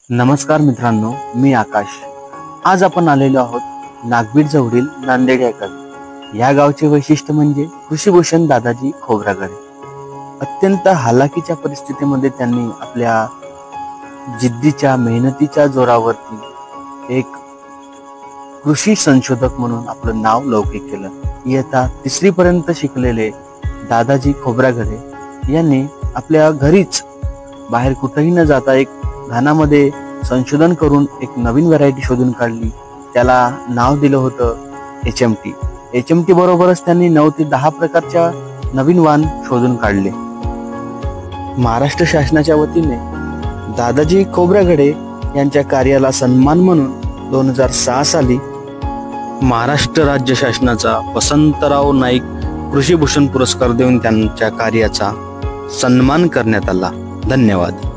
नमस्कार मित्रांनो, मी आकाश। आज आपण आलेलो आहोत नागबीड जवळील नांदेड या गावी। या गावचे वैशिष्ट्य म्हणजे कृषीभूषण दादाजी खोब्रागडे। अत्यंत हालाकीच्या परिस्थितीमध्ये त्यांनी आपल्या जिद्दीच्या मेहनतीच्या जोरावरती एक कृषी संशोधक म्हणून आपलं नाव लौकिक केलं। इयत्ता 3री पर्यंत शिकलेले दादाजी खोब्रागडे यांनी आपल्या घरीच बाहेर कुठेही न जाता एक धानामध्ये संशोधन करून एक नवीन व्हरायटी शोधून काढली। त्याला नाव दिलं होतं HMT। HMT बरोबरच त्यांनी 9 ते 10 प्रकारच्या नवीन वाण शोधून काढले। महाराष्ट्र शासनाच्या वतीने दादाजी खोब्रागडे यांच्या कार्याला सन्मान म्हणून 2006 साली महाराष्ट्र राज्य शासनाचा वसंतराव नाईक कृषीभूषण पुरस्कार देऊन त्यांच्या कार्याचा सन्मान करण्यात आला। धन्यवाद।